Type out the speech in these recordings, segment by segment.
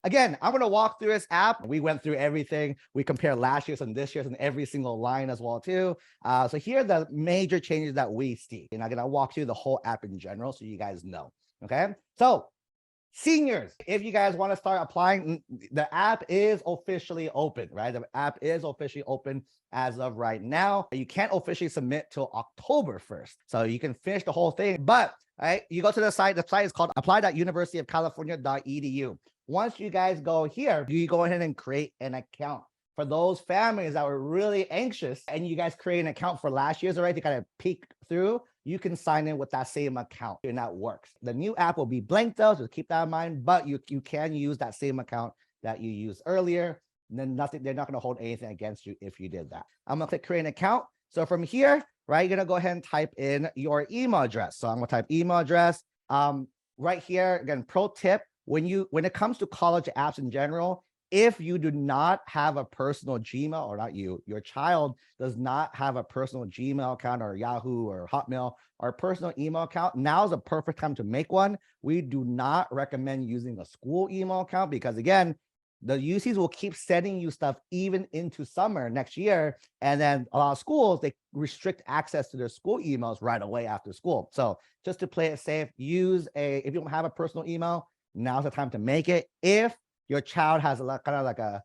Again, I'm going to walk through this app. We went through everything. We compare last year's and this year's and every single line as well too. So here are the major changes that we see. And I'm going to walk through the whole app in general so you guys know. Okay. So seniors, if you guys want to start applying, the app is officially open, right? The app is officially open as of right now. You can't officially submit till October 1st. So you can finish the whole thing. But right, you go to the site is called apply.universityofcalifornia.edu. Once you guys go here, you go ahead and create an account. For those families that were really anxious and you guys create an account for last year's already to kind of peek through, you can sign in with that same account and that works. The new app will be blank though, so keep that in mind, but you can use that same account that you used earlier. And then they're not going to hold anything against you if you did that. I'm going to click create an account. So from here, right, you're going to go ahead and type in your email address. So I'm going to type email address. Right here, again, pro tip, when it comes to college apps in general, if you do not have a personal Gmail, or not you, your child does not have a personal Gmail account or Yahoo or Hotmail or a personal email account, now is a perfect time to make one. We do not recommend using a school email account because again, the UCs will keep sending you stuff even into summer next year. And then a lot of schools, they restrict access to their school emails right away after school. So just to play it safe, if you don't have a personal email, now's the time to make it. If your child has kind of like a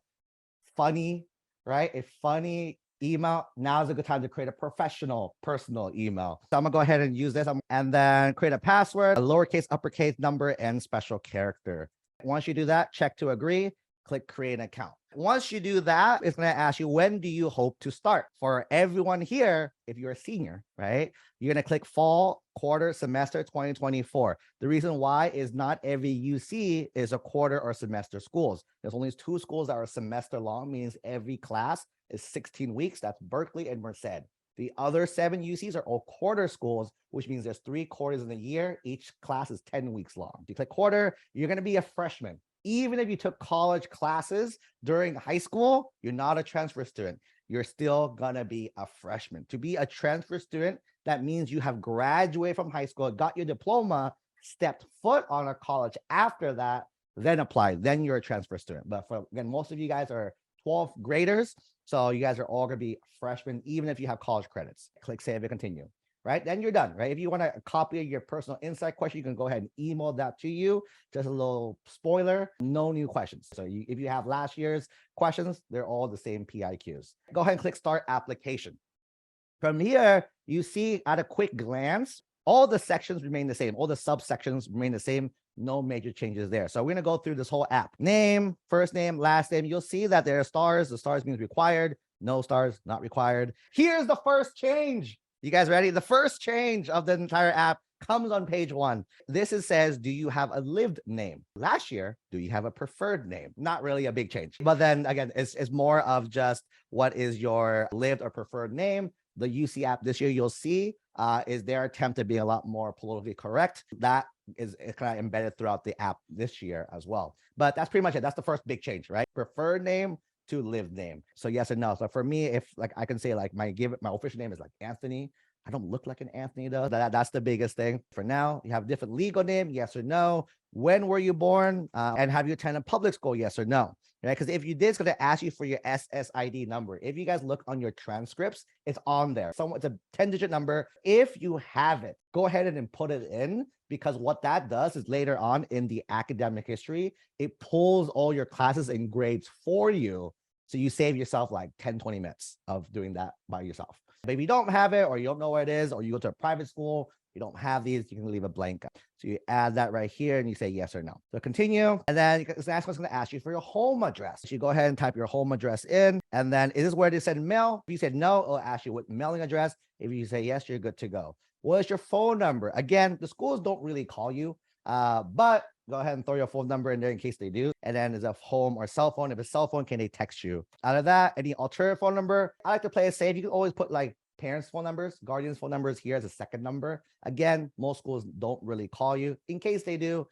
funny, right? A funny email, now is a good time to create a professional personal email. So I'm gonna go ahead and use this and then create a password, a lowercase, uppercase number, and special character. Once you do that, check to agree, click create an account. Once you do that, it's going to ask you, when do you hope to start? For everyone here, if you're a senior, right, you're going to click fall, quarter, semester 2024. The reason why is not every UC is a quarter or semester schools. There's only 2 schools that are semester long, means every class is 16 weeks. That's Berkeley and Merced. The other 7 UCs are all quarter schools, which means there's 3 quarters in a year. Each class is 10 weeks long. If you click quarter, you're going to be a freshman. Even if you took college classes during high school, you're not a transfer student. You're still gonna be a freshman. To be a transfer student, that means you have graduated from high school, got your diploma, stepped foot on a college after that, then applied. Then you're a transfer student. But again, most of you guys are 12th graders, so you guys are all gonna be freshmen, even if you have college credits. Click save and continue. Right, then you're done, right? If you want to copy your personal insight question, you can go ahead and email that to you. Just a little spoiler, no new questions. So if you have last year's questions, they're all the same PIQs. Go ahead and click start application. From here, you see at a quick glance, all the sections remain the same. All the subsections remain the same. No major changes there. So we're going to go through this whole app. Name, first name, last name. You'll see that there are stars. The stars means required. No stars, not required. Here's the first change. You guys ready? The first change of the entire app comes on page 1. This says, do you have a lived name? Last year, do you have a preferred name? Not really a big change. But then again, it's more of just what is your lived or preferred name. The UC app this year, you'll see, is their attempt at being a lot more politically correct. That is kind of embedded throughout the app this year as well. But that's pretty much it. That's the first big change, right? Preferred name to live name. So yes and no. So for me, if like I can say like my official name is like Anthony. I don't look like an Anthony though. That's the biggest thing. For now, you have different legal name, yes or no. When were you born? And have you attended public school, yes or no? Right? Because if you did, it's going to ask you for your SSID number. If you guys look on your transcripts, it's on there. It's a 10-digit number. If you have it, go ahead and put it in, because what that does is later on in the academic history, it pulls all your classes and grades for you. So you save yourself like 10, 20 minutes of doing that by yourself. But if you don't have it, or you don't know where it is, or you go to a private school, you don't have these, you can leave a blank. So you add that right here and you say yes or no. So continue. And then the next one's going to ask you for your home address. So you go ahead and type your home address in. And then is this where they said mail? If you said no, it'll ask you what mailing address. If you say yes, you're good to go. What is your phone number? Again, the schools don't really call you, but go ahead and throw your phone number in there in case they do. And then is a home or cell phone. If it's cell phone, can they text you? Out of that, any alternative phone number? I like to play it safe. You can always put like parents' phone numbers, guardians' phone numbers here as a second number. Again, most schools don't really call you. In case they do,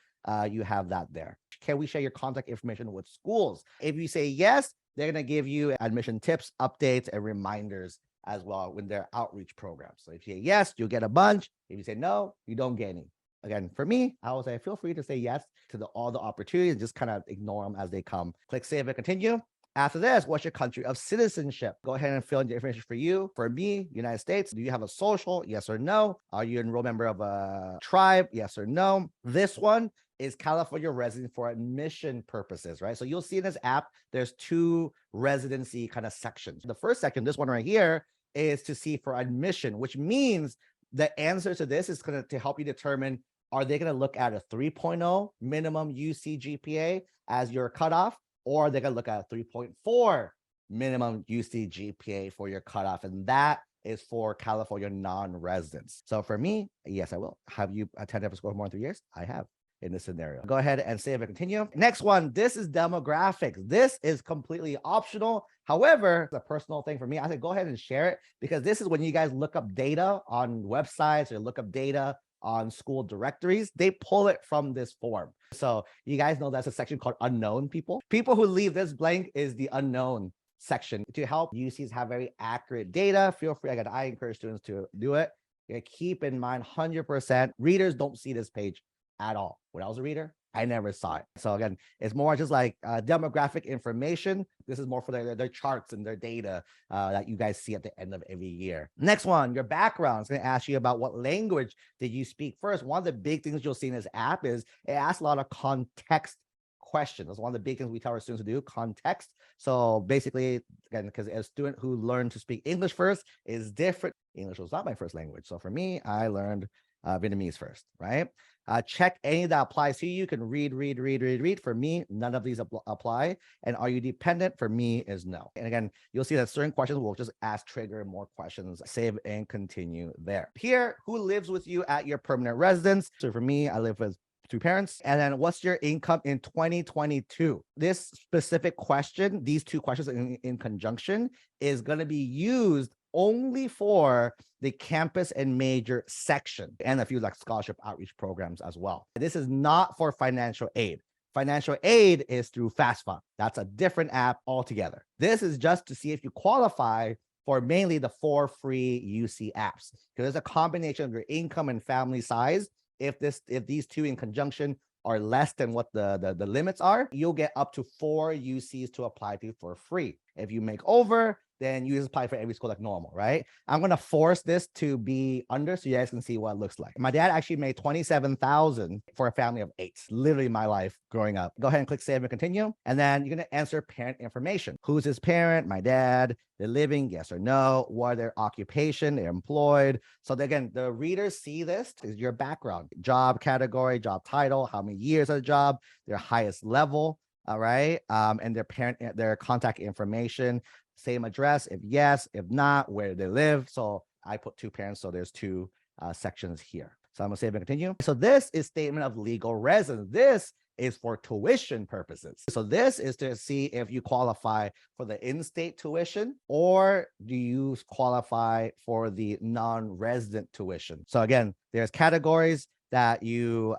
you have that there. Can we share your contact information with schools? If you say yes, they're going to give you admission tips, updates, and reminders as well with their outreach programs. So if you say yes, you'll get a bunch. If you say no, you don't get any. Again, for me, I would say feel free to say yes to all the opportunities, just kind of ignore them as they come. Click save and continue. After this, what's your country of citizenship? Go ahead and fill in the information for you. For me, United States, do you have a social? Yes or no? Are you an enrolled member of a tribe? Yes or no? This one is California resident for admission purposes, right? So you'll see in this app, there's two residency kind of sections. The first section, this one right here, is to see for admission, which means the answer to this is going to help you determine, are they going to look at a 3.0 minimum UC GPA as your cutoff, or they're going to look at a 3.4 minimum UC GPA for your cutoff. And that is for California non-residents. So for me, yes, I will. Have you attended for school for more than 3 years? I have in this scenario. Go ahead and save and continue. Next one, this is demographics. This is completely optional. However, it's a personal thing for me. I said, go ahead and share it, because this is when you guys look up data on websites or look up data on school directories, they pull it from this form. So you guys know that's a section called unknown people. People who leave this blank is the unknown section. To help UCs have very accurate data, feel free. Again, I encourage students to do it. Keep in mind 100% readers don't see this page at all. When I was a reader, I never saw it. So again, it's more just like demographic information. This is more for their charts and their data that you guys see at the end of every year. Next one, your background. It's going to ask you about what language did you speak first. One of the big things you'll see in this app is it asks a lot of context questions. That's one of the big things we tell our students to do, context. So basically, again, because a student who learned to speak English first is different. English was not my first language. So for me, I learned Vietnamese first, right? Check any that applies to you. You can read. For me, none of these apply. And are you dependent? For me is no. And again, you'll see that certain questions will just trigger more questions. Save and continue there. Here, who lives with you at your permanent residence? So for me, I live with 2 parents. And then what's your income in 2022? This specific question, these 2 questions in conjunction, is going to be used only for the campus and major section, and a few like scholarship outreach programs as well. This is not for financial aid. Financial aid is through FAFSA. That's a different app altogether. This is just to see if you qualify for mainly the 4 free UC apps, because there's a combination of your income and family size. If these 2 in conjunction are less than what the limits are, you'll get up to 4 UCs to apply to for free. If you make over, then you just apply for every school like normal, right? I'm going to force this to be under so you guys can see what it looks like. My dad actually made $27,000 for a family of 8. Literally my life growing up. Go ahead and click save and continue. And then you're going to answer parent information. Who's his parent? My dad. They're living, yes or no. What are their occupation? They're employed. So again, the readers see this is your background, job category, job title, how many years of the job, their highest level. All right. And their contact information, same address, if yes, if not, where they live. So I put 2 parents, so there's 2 sections here. So I'm gonna save and continue. So this is statement of legal residence. This is for tuition purposes. So this is to see if you qualify for the in-state tuition, or do you qualify for the non-resident tuition. So again, there's categories that you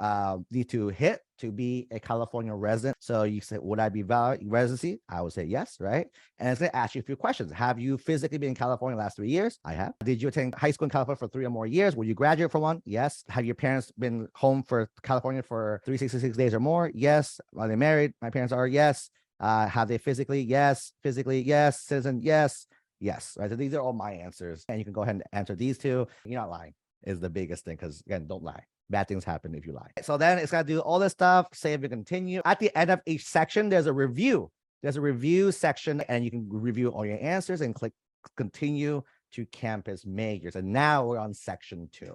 need to hit to be a California resident. So you say, would I be valid residency? I would say yes, right? And it's going to ask you a few questions. Have you physically been in California the last 3 years? I have. Did you attend high school in California for 3 or more years? Will you graduate for 1? Yes. Have your parents been home for California for 366 days or more? Yes. Are they married? My parents are. Yes. Have they physically? Yes. Physically? Yes. Citizen? Yes. Yes. Right. So these are all my answers. And you can go ahead and answer these 2. You're not lying is the biggest thing, because again, don't lie. Bad things happen if you lie. So then it's got to do all this stuff, save and continue. At the end of each section, there's a review. There's a review section, and you can review all your answers and click continue to campus majors. And now we're on section 2.